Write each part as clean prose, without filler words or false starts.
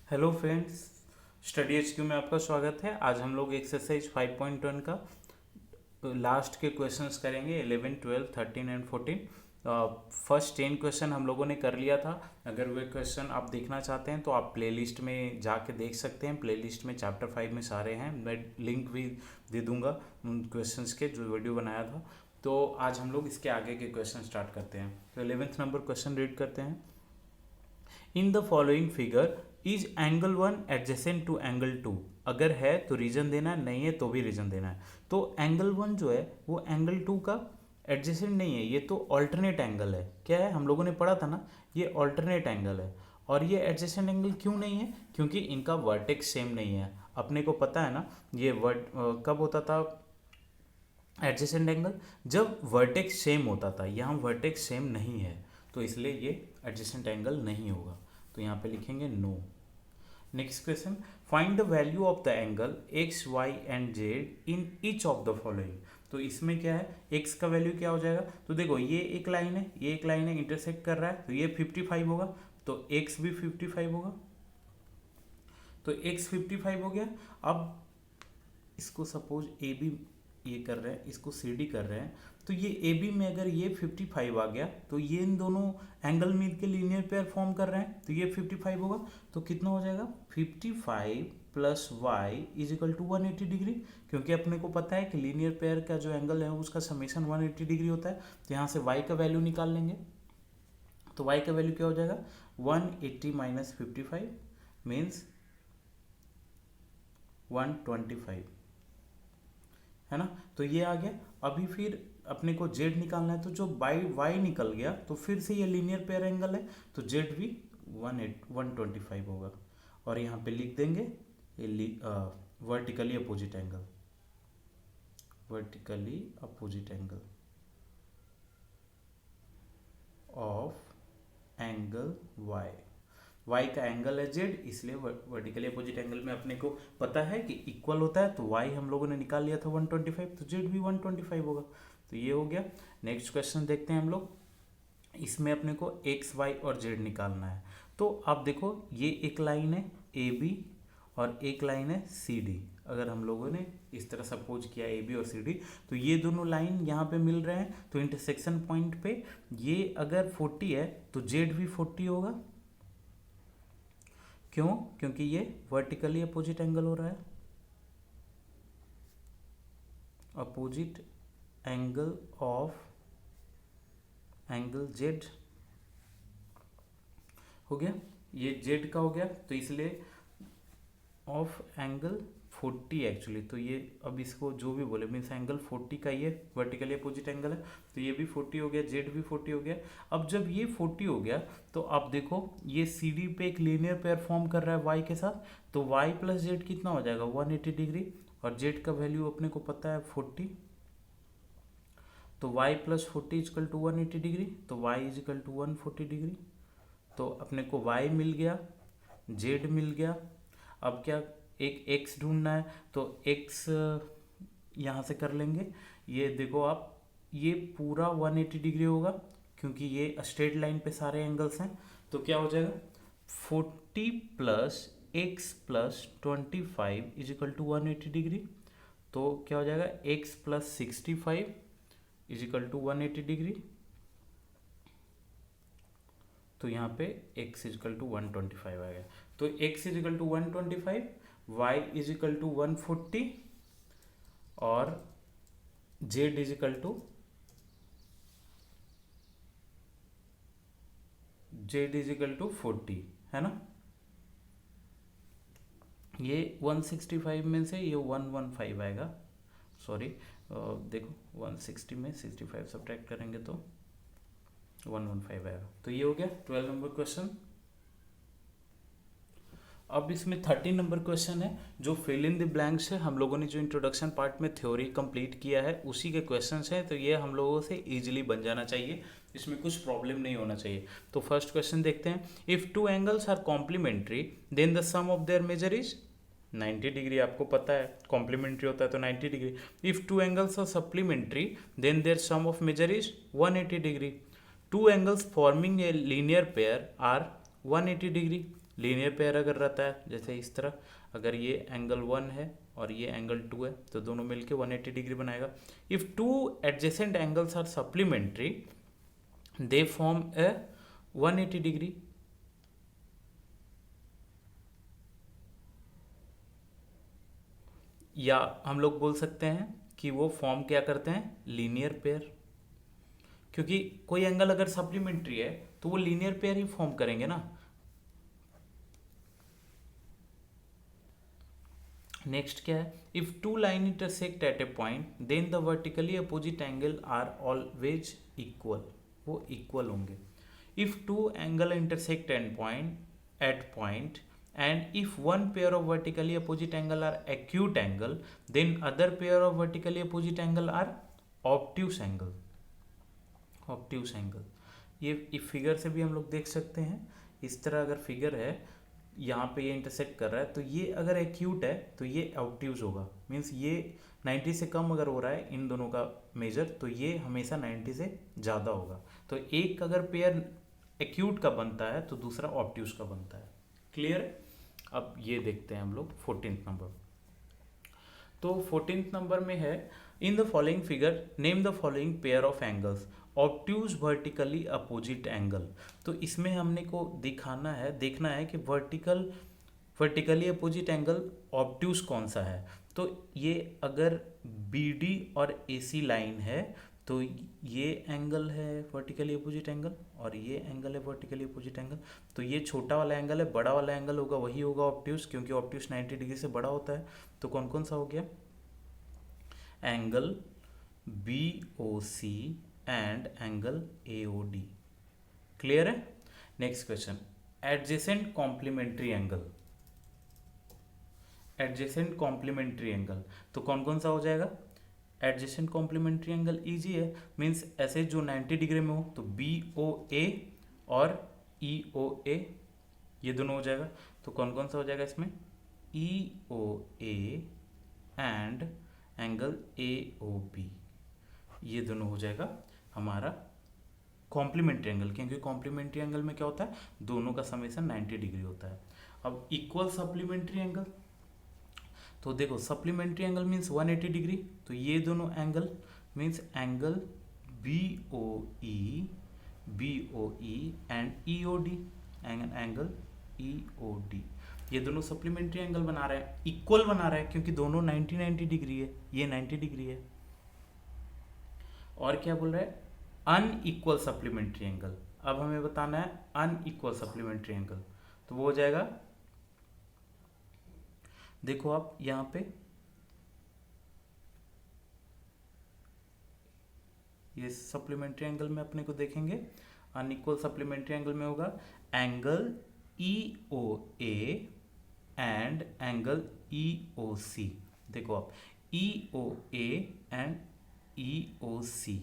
Hello friends, study HQ में आपका स्वागत है। आज हम लोग एक्सरसाइज 5.1 का लास्ट के क्वेश्चंस करेंगे। 11, 12, 13 एंड 14। फर्स्ट 10 क्वेश्चन हम लोगों ने कर लिया था। अगर वे क्वेश्चन आप देखना चाहते हैं तो आप प्लेलिस्ट में जाके देख सकते हैं। प्लेलिस्ट में चैप्टर 5 में सारे हैं। मैं लिंक भी दे दूंगा उन क्वेश्चंस के जो वीडियो बनाया था। तो आज हम लोग इसके आगे के क्वेश्चन स्टार्ट करते हैं। तो 11th नंबर क्वेश्चन रीड करते हैं। In the following figure is angle 1 adjacent to angle 2। अगर है तो रीजन देना है, नहीं है तो भी रीजन देना है। तो एंगल 1 जो है वो एंगल 2 का एडजेसेंट नहीं है, ये तो ऑल्टरनेट एंगल है। क्या है, हम लोगों ने पढ़ा था ना, ये ऑल्टरनेट एंगल है। और ये एडजेसेंट एंगल क्यों नहीं है? क्योंकि इनका वर्टेक्स सेम नहीं है। अपने को पता है ना, ये कब होता था एडजेसेंट एंगल? जब वर्टेक्स सेम होता था। यहाँ वर्टेक्स सेम नहीं है तो इसलिए ये एडजेसेंट एंगल नहीं होगा। तो यहाँ पे लिखेंगे no. Next question, find the value of the angle x y and z in each of the following. तो इसमें क्या है, एक्स का वैल्यू क्या हो जाएगा? तो देखो, ये एक लाइन है, ये एक लाइन है, इंटरसेक्ट कर रहा है, तो ये 55 होगा, तो एक्स भी 55 होगा। तो एक्स 55 हो गया। अब इसको सपोज ए बी ये कर रहे हैं, इसको सी डी कर रहे हैं, तो ये ए बी में अगर ये 55 आ गया तो ये इन दोनों एंगल मिल के लीनियर पेयर फॉर्म कर रहे हैं, तो ये 55 होगा। तो कितना हो जाएगा? 55 plus y is equal to 180 degree. क्योंकि अपने को पता है कि लीनियर पेयर का जो एंगल है उसका समेशन 180 डिग्री होता है। तो यहाँ से वाई का वैल्यू निकाल लेंगे। तो वाई का वैल्यू क्या हो जाएगा? 180 माइनस 55 मीन्स 125, है ना। तो ये आ गया। अभी फिर अपने को जेड निकालना है, तो जो बाई वाई निकल गया तो फिर से ये लीनियर पेयर एंगल है, तो जेड भी 125 होगा। और यहाँ पे लिख देंगे ये vertically opposite angle, vertically opposite angle of angle y. Y का एंगल है जेड, इसलिए वर्टिकली अपोजिट एंगल में अपने को पता है कि इक्वल होता है। तो वाई हम लोगों ने निकाल लिया था 125, तो जेड भी 125 होगा। तो ये हो गया। नेक्स्ट क्वेश्चन देखते हैं हम लोग। इसमें अपने को एक्स वाई और जेड निकालना है। तो आप देखो, ये एक लाइन है ए बी और एक लाइन है सी डी। अगर हम लोगों ने इस तरह सपोज किया ए बी और सी डी, तो ये दोनों लाइन यहाँ पे मिल रहे हैं। तो इंटरसेक्शन पॉइंट पे ये अगर 40 है तो जेड भी 40 होगा। क्यों? क्योंकि ये वर्टिकली अपोजिट एंगल हो रहा है, opposite angle of angle Z. हो गया, ये जेड का हो गया, तो इसलिए ऑफ एंगल 40 एक्चुअली। तो ये अब इसको जो भी बोले मीन्स एंगल 40 का ये वर्टिकली अपोजिट एंगल है, तो ये भी 40 हो गया, जेड भी 40 हो गया। अब जब ये 40 हो गया तो आप देखो, ये सी डी पे एक लीनियर पेयर फॉर्म कर रहा है वाई के साथ, तो वाई प्लस जेड कितना हो जाएगा? 180 डिग्री। और जेड का वैल्यू अपने को पता है 40, तो y plus 40 is equal to 180 degree, तो y is equal to 140 degree. तो अपने को y मिल गया, z मिल गया। अब क्या, एक x ढूंढना है, तो x यहाँ से कर लेंगे। ये देखो आप, ये पूरा 180 डिग्री होगा क्योंकि ये स्ट्रेट लाइन पे सारे एंगल्स हैं। तो क्या हो जाएगा? 40 plus x plus 25 is equal to 180 degree. तो क्या हो जाएगा? x plus 65 is equal to 180 degree. तो यहाँ पे x इज इक्वल टू 125 आ गया। तो x is equal to 125, y is equal to 140 और z is equal to z 40, है ना। ये 165 में से ये 115 आएगा, सॉरी। देखो 160 में 65 सब्ट्रैक्ट करेंगे तो 115 आएगा। तो ये हो गया 12 नंबर क्वेश्चन। अब इसमें 13 नंबर क्वेश्चन है जो फिल इन द ब्लैंक्स है। हम लोगों ने जो इंट्रोडक्शन पार्ट में थ्योरी कंप्लीट किया है उसी के क्वेश्चंस हैं, तो ये हम लोगों से इजीली बन जाना चाहिए, इसमें कुछ प्रॉब्लम नहीं होना चाहिए। तो फर्स्ट क्वेश्चन देखते हैं। If two angles are complementary then the sum of their measure is 90 degree. आपको पता है कॉम्प्लीमेंट्री होता है तो 90 degree. If two angles are supplementary then their sum of measure is 180 degree. Two angles forming a linear pair are 180 degree. Linear pair अगर रहता है जैसे इस तरह, अगर ये एंगल 1 है और ये एंगल 2 है तो दोनों मिलके 180 डिग्री बनाएगा। If two adjacent angles are supplementary they form a 180 degree. या हम लोग बोल सकते हैं कि वो फॉर्म क्या करते हैं, लीनियर पेयर, क्योंकि कोई एंगल अगर सप्लीमेंट्री है तो वो लीनियर पेयर ही फॉर्म करेंगे ना। नेक्स्ट क्या है, if two line intersect at a point then the vertically opposite angle are always equal, वो इक्वल होंगे। If two angle intersect at point and if one pair of vertically opposite angle are acute angle then other pair of vertically opposite angle are obtuse angle। obtuse angle ये इस figure से भी हम लोग देख सकते हैं। इस तरह अगर फिगर है, यहाँ पे ये इंटरसेक्ट कर रहा है तो ये अगर एक्यूट है तो ये ऑब्ट्यूज होगा, मीन्स ये 90 से कम अगर हो रहा है इन दोनों का मेजर तो ये हमेशा 90 से ज़्यादा होगा। तो एक अगर पेयर एक्यूट का बनता है तो दूसरा ऑब्ट्यूज का बनता है। क्लियर है। अब ये देखते हैं हम लोग 14th नंबर। तो 14th नंबर में है, इन the following figure name the following pair of angles obtuse vertically opposite angle. तो इसमें हमने को देखना है कि वर्टिकली अपोजिट एंगल ऑब्ट्यूज कौन सा है। तो ये अगर BD और AC लाइन है तो ये एंगल है वर्टिकली अपोजिट एंगल और ये एंगल है वर्टिकली अपोजिट एंगल। तो ये छोटा वाला एंगल है, बड़ा वाला एंगल होगा वही होगा ऑब्ट्यूज, क्योंकि ऑब्ट्यूज 90 डिग्री से बड़ा होता है। तो कौन कौन सा हो गया, angle BOC and angle AOD। Clear है। Next question, adjacent complementary angle. Adjacent complementary angle तो कौन कौन सा हो जाएगा, एडजेसेंट कॉम्प्लीमेंट्री एंगल इजी है, मीन्स ऐसे जो 90 डिग्री में हो तो BOA और EOA ये दोनों हो जाएगा। तो कौन कौन सा हो जाएगा इसमें, EOA एंड एंगल AOB ये दोनों हो जाएगा हमारा कॉम्प्लीमेंट्री एंगल, क्योंकि कॉम्प्लीमेंट्री एंगल में क्या होता है, दोनों का समेसन 90 डिग्री होता है। अब इक्वल सप्लीमेंट्री एंगल, तो देखो सप्लीमेंट्री एंगल मीन्स 180 डिग्री, तो ये दोनों angle means angle BOE and EOD angle EOD ये दोनों सप्लीमेंट्री एंगल बना रहे हैं, इक्वल बना रहा है क्योंकि दोनों 90 डिग्री है, ये 90 डिग्री है। और क्या बोल रहा है, अनइक्वल सप्लीमेंट्री एंगल। अब हमें बताना है अनइक्वल सप्लीमेंट्री एंगल, तो वो हो जाएगा, देखो आप यहां पे ये सप्लीमेंट्री एंगल में अपने को देखेंगे, अनइक्वल सप्लीमेंट्री एंगल में होगा angle EOA and angle EOC। देखो आप EOA एंड EOC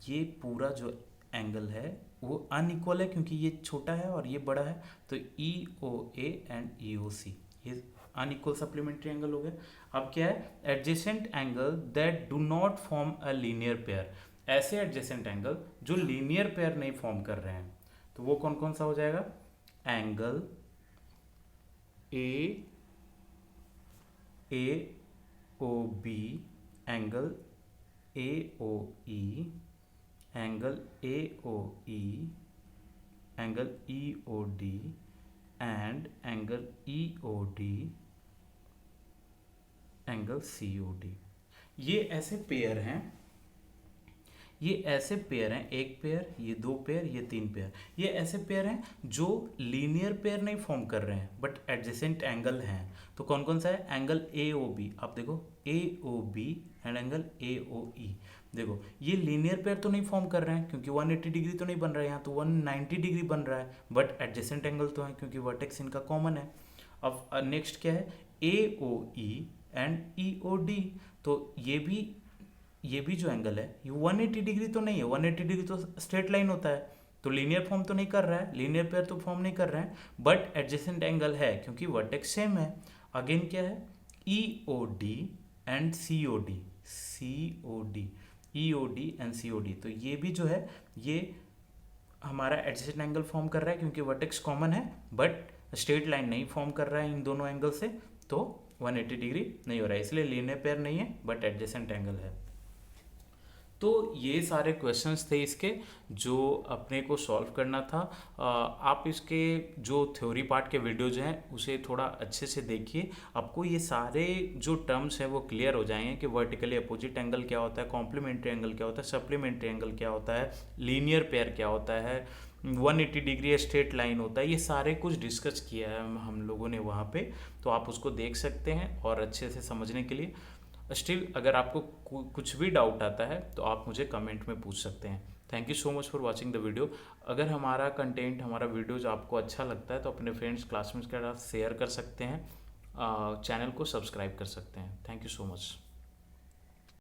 ये पूरा जो एंगल है वो अनइक्वल है क्योंकि ये छोटा है और ये बड़ा है, तो EOA एंड EOC ये अनइक्वल सप्लीमेंट्री एंगल हो गया। अब क्या है, adjacent angle that do not form a linear pair, ऐसे एडजेसेंट एंगल जो लीनियर पेयर नहीं फॉर्म कर रहे हैं, तो वो कौन कौन सा हो जाएगा, angle AOB angle AOE angle AOE angle EOD and angle EOD angle COD। ये ऐसे पेयर हैं, एक पेयर, ये दो पेयर, ये तीन पेयर, ये ऐसे पेयर हैं जो लीनियर पेयर नहीं फॉर्म कर रहे हैं बट एडजेसेंट एंगल हैं। तो कौन कौन सा है, एंगल AOB, आप देखो AOB एंड एंगल AOE। देखो ये लीनियर पेयर तो नहीं फॉर्म कर रहे हैं क्योंकि 180 डिग्री तो नहीं बन रहा है, यहाँ तो 190 डिग्री बन रहा है, बट एडजेसेंट एंगल तो है क्योंकि वर्टेक्स इनका कॉमन है। अब नेक्स्ट क्या है, AOE एंड EOD। तो ये भी जो एंगल है ये 180 डिग्री तो नहीं है, 180 डिग्री तो स्ट्रेट लाइन होता है, तो लीनियर फॉर्म तो नहीं कर रहा है, लीनियर पेयर तो फॉर्म नहीं कर रहे हैं, बट एडजेसेंट एंगल है क्योंकि वर्टेक्स सेम है। अगेन क्या है, EOD and COD, EOD and COD। तो ये भी जो है ये हमारा एडजेसेंट एंगल फॉर्म कर रहा है क्योंकि वर्टेक्स कॉमन है, बट स्ट्रेट लाइन नहीं फॉर्म कर रहा है इन दोनों एंगल से, तो 180 डिग्री नहीं हो रहा है, इसलिए लीनियर पेयर नहीं है बट एडजेसेंट एंगल है। तो ये सारे क्वेश्चंस थे इसके जो अपने को सॉल्व करना था। आप इसके जो थ्योरी पार्ट के वीडियोज हैं उसे थोड़ा अच्छे से देखिए, आपको ये सारे जो टर्म्स हैं वो क्लियर हो जाएंगे कि वर्टिकली अपोजिट एंगल क्या होता है, कॉम्प्लीमेंट्री एंगल क्या होता है, सप्लीमेंट्री एंगल क्या होता है, लीनियर पेयर क्या होता है, 180 डिग्री स्ट्रेट लाइन होता है, ये सारे कुछ डिस्कस किया है हम लोगों ने वहाँ पे, तो आप उसको देख सकते हैं और अच्छे से समझने के लिए। स्टिल अगर आपको कुछ भी डाउट आता है तो आप मुझे कमेंट में पूछ सकते हैं। Thank you so much for watching the video. अगर हमारा कंटेंट, हमारा वीडियोज आपको अच्छा लगता है तो अपने फ्रेंड्स, क्लासमेट्स के साथ शेयर कर सकते हैं, चैनल को सब्सक्राइब कर सकते हैं। Thank you so much.